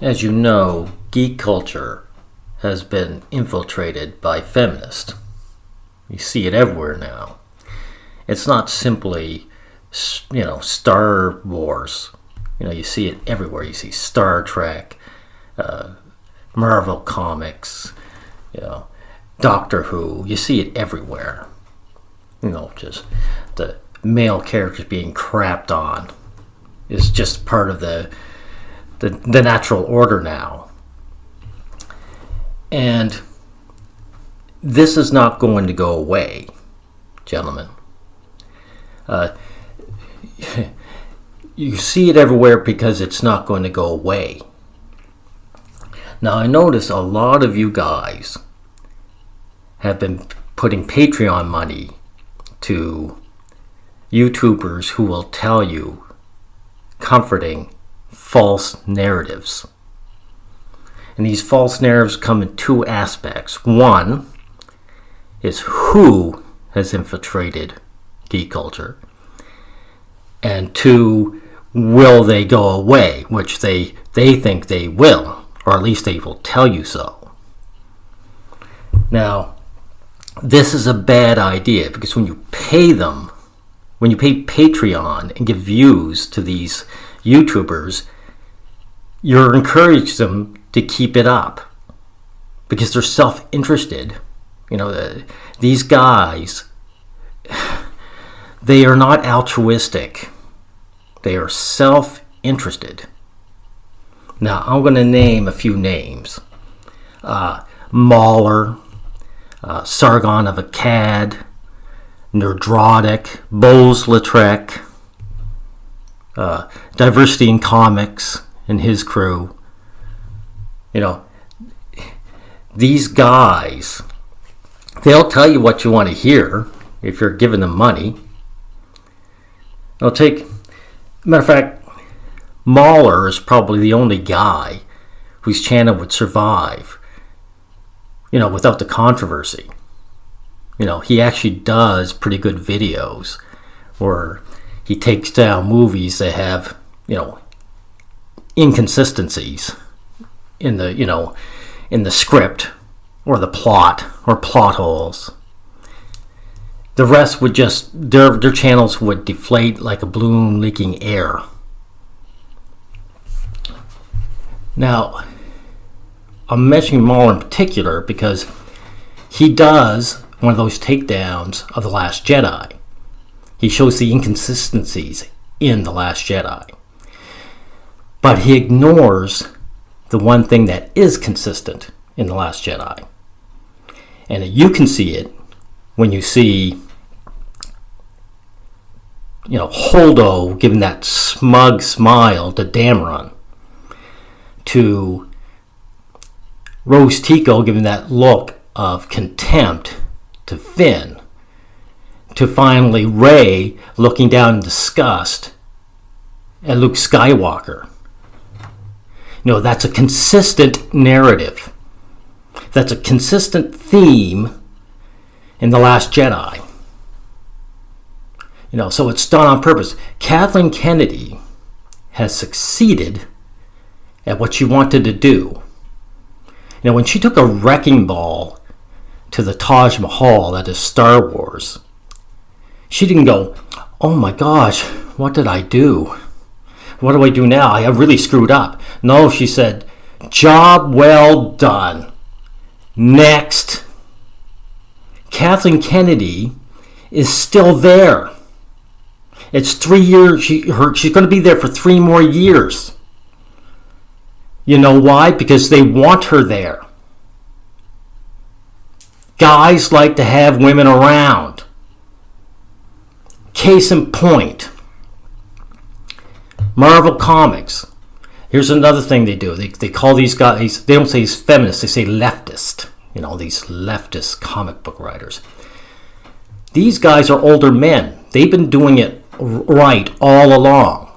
As you know, geek culture has been infiltrated by feminists. You see it everywhere now. It's not simply, Star Wars. You see it everywhere. You see Star Trek, Marvel Comics, Doctor Who. You see it everywhere. Just the male characters being crapped on is just part of the natural order now. And this is not going to go away, gentlemen. You see it everywhere because it's not going to go away. Now, I notice a lot of you guys have been putting Patreon money to YouTubers who will tell you comforting false narratives. And these false narratives come in two aspects. One is who has infiltrated geek culture. And two, will they go away, which they think they will, or at least they will tell you so. Now, this is a bad idea because when you pay them, when you pay Patreon and give views to these YouTubers, you're encouraging them to keep it up because they're self-interested. These guys, they are not altruistic. They are self-interested. Now, I'm going to name a few names. Mahler, Sargon of Akkad, Nerdrotic, Bowles-Lautrec, Diversity in Comics and his crew. These guys, they'll tell you what you want to hear if you're giving them money. Matter of fact, Mahler is probably the only guy whose channel would survive, without the controversy. He actually does pretty good videos where he takes down movies that have, inconsistencies in the script or the plot or plot holes. The rest would just, their channels would deflate like a balloon leaking air. Now, I'm mentioning Mahler in particular because he does one of those takedowns of The Last Jedi. He shows the inconsistencies in The Last Jedi. But he ignores the one thing that is consistent in The Last Jedi. And you can see it when you see, Holdo giving that smug smile to Dameron, to Rose Tico giving that look of contempt to Finn, to finally Rey looking down in disgust at Luke Skywalker. That's a consistent narrative. That's a consistent theme in The Last Jedi. So it's done on purpose. Kathleen Kennedy has succeeded at what she wanted to do. When she took a wrecking ball to the Taj Mahal, that is Star Wars, she didn't go, oh my gosh, what did I do? What do I do now? I have really screwed up. No, she said, job well done. Next. Kathleen Kennedy is still there. It's 3 years. She's going to be there for 3 more years. You know why? Because they want her there. Guys like to have women around. Case in point, Marvel Comics. Here's another thing they do. They call these guys, they don't say feminists, they say leftist. These leftist comic book writers. These guys are older men. They've been doing it right all along.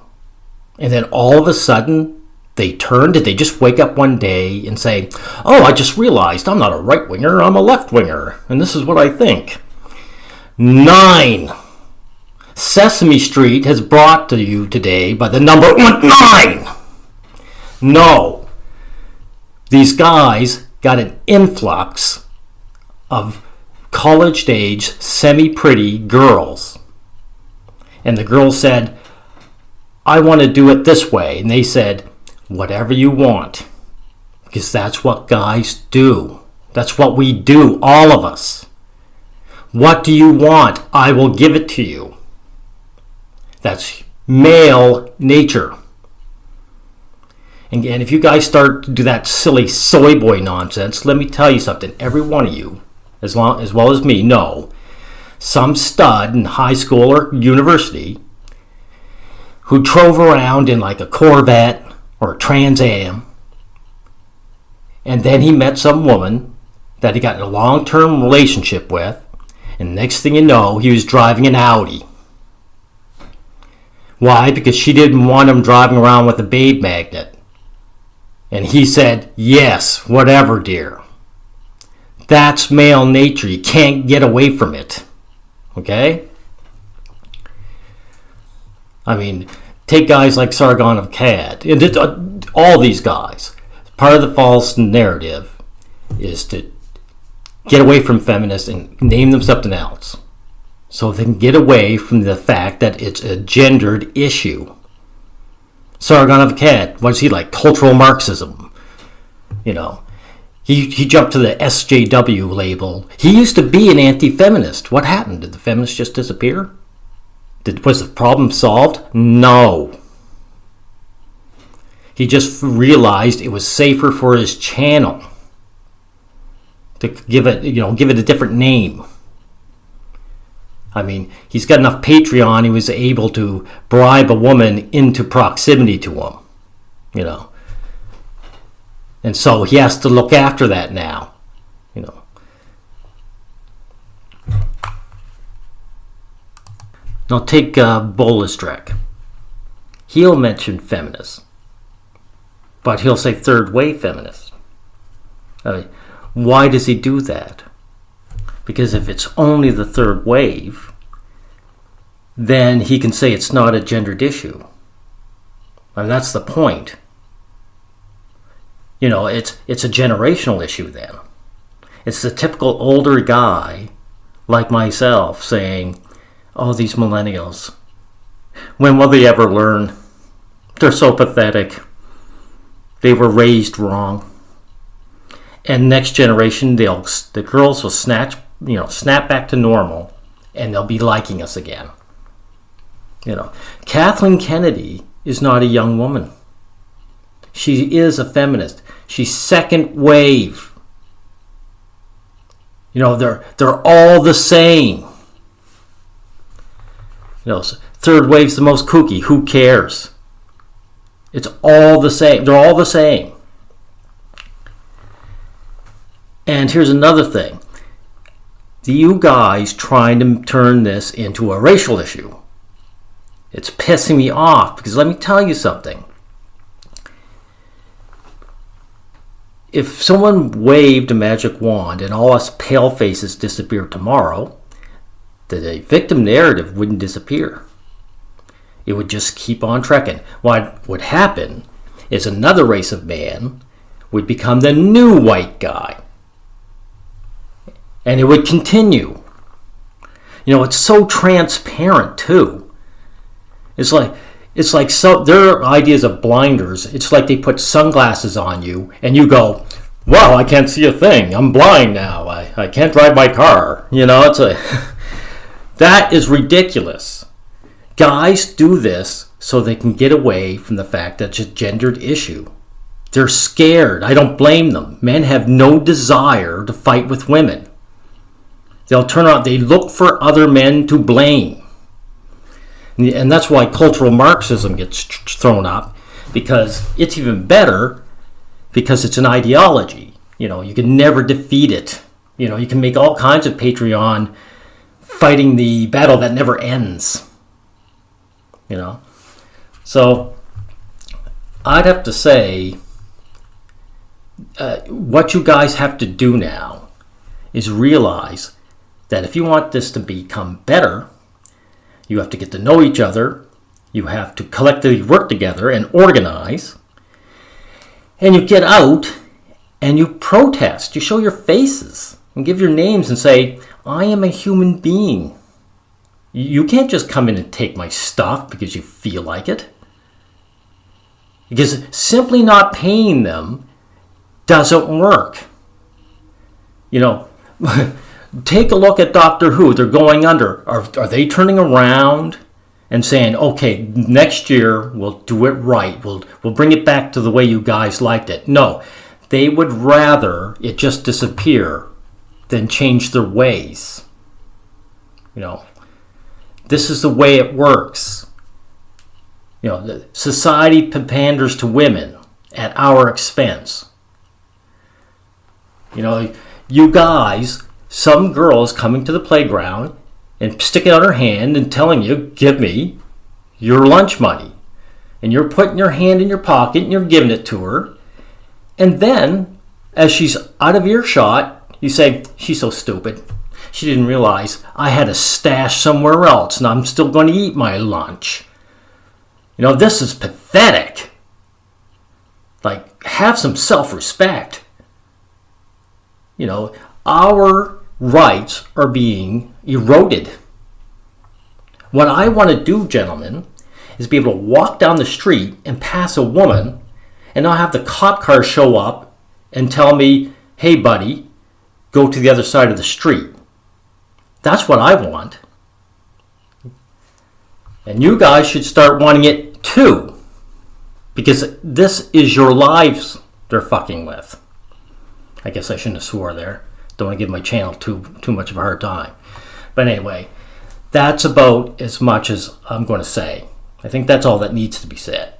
And then all of a sudden, they turn. Did they just wake up one day and say, oh, I just realized I'm not a right-winger, I'm a left-winger, and this is what I think? 9. Sesame Street has brought to you today by the number 9. No, these guys got an influx of college-age, semi-pretty girls. And the girls said, I want to do it this way. And they said, whatever you want. Because that's what guys do. That's what we do, all of us. What do you want? I will give it to you. That's male nature. And if you guys start to do that silly soy boy nonsense, let me tell you something. Every one of you, as well as me, know some stud in high school or university who drove around in like a Corvette or a Trans Am, and then he met some woman that he got in a long-term relationship with, and next thing you know, he was driving an Audi. Why? Because she didn't want him driving around with a babe magnet. And he said, yes, whatever, dear. That's male nature. You can't get away from it. Okay? I mean, take guys like Sargon of Akkad. And all these guys. Part of the false narrative is to get away from feminists and name them something else. So they can get away from the fact that it's a gendered issue. Sargon of Akkad, what's he like? Cultural Marxism. You know, he jumped to the SJW label. He used to be an anti-feminist. What happened? Did the feminists just disappear? Was the problem solved? No. He just realized it was safer for his channel to give it a different name. I mean, he's got enough Patreon, he was able to bribe a woman into proximity to him, you know. And so he has to look after that now, you know. Now take Bolistrek. He'll mention feminists, but he'll say third wave feminists. I mean, why does he do that? Because if it's only the third wave, then he can say it's not a gendered issue. And that's the point. You know, it's a generational issue then. It's the typical older guy like myself saying, oh, these millennials, when will they ever learn? They're so pathetic. They were raised wrong. And next generation, the girls will snap back to normal, and they'll be liking us again. You know, Kathleen Kennedy is not a young woman. She is a feminist. She's second wave. You know, they're all the same. You know, third wave's the most kooky. Who cares? It's all the same. They're all the same. And here's another thing. You guys trying to turn this into a racial issue. It's pissing me off because let me tell you something. If someone waved a magic wand and all us pale faces disappeared tomorrow, the victim narrative wouldn't disappear. It would just keep on trekking. What would happen is another race of man would become the new white guy. And it would continue. You know, it's so transparent too. It's like so their ideas of blinders. It's like they put sunglasses on you and you go, wow, I can't see a thing. I'm blind now. I can't drive my car. You know, that is ridiculous. Guys do this so they can get away from the fact that it's a gendered issue. They're scared. I don't blame them. Men have no desire to fight with women. They'll turn around. They look for other men to blame. And that's why cultural Marxism gets thrown up, because it's even better because it's an ideology. You know, you can never defeat it. You know, you can make all kinds of Patreon fighting the battle that never ends. You know, so I'd have to say what you guys have to do now is realize that if you want this to become better, you have to get to know each other, you have to collectively work together and organize, and you get out and you protest. You show your faces and give your names and say, I am a human being. You can't just come in and take my stuff because you feel like it. Because simply not paying them doesn't work. You know, take a look at Doctor Who. They're going under. Are they turning around and saying, okay, next year we'll do it right. We'll bring it back to the way you guys liked it. No, they would rather it just disappear than change their ways. You know, this is the way it works. You know, the society panders to women at our expense. You know, you guys, some girls coming to the playground and sticking out her hand and telling you, give me your lunch money. And you're putting your hand in your pocket and you're giving it to her. And then, as she's out of earshot, you say, she's so stupid. She didn't realize I had a stash somewhere else and I'm still going to eat my lunch. You know, this is pathetic. Like, have some self-respect. You know, our rights are being eroded. What I want to do, gentlemen, is be able to walk down the street and pass a woman and not have the cop car show up and tell me, hey, buddy, go to the other side of the street. That's what I want. And you guys should start wanting it too. Because this is your lives they're fucking with. I guess I shouldn't have swore there. Don't want to give my channel too much of a hard time. But anyway, that's about as much as I'm going to say. I think that's all that needs to be said.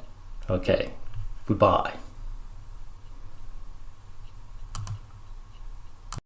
Okay, goodbye.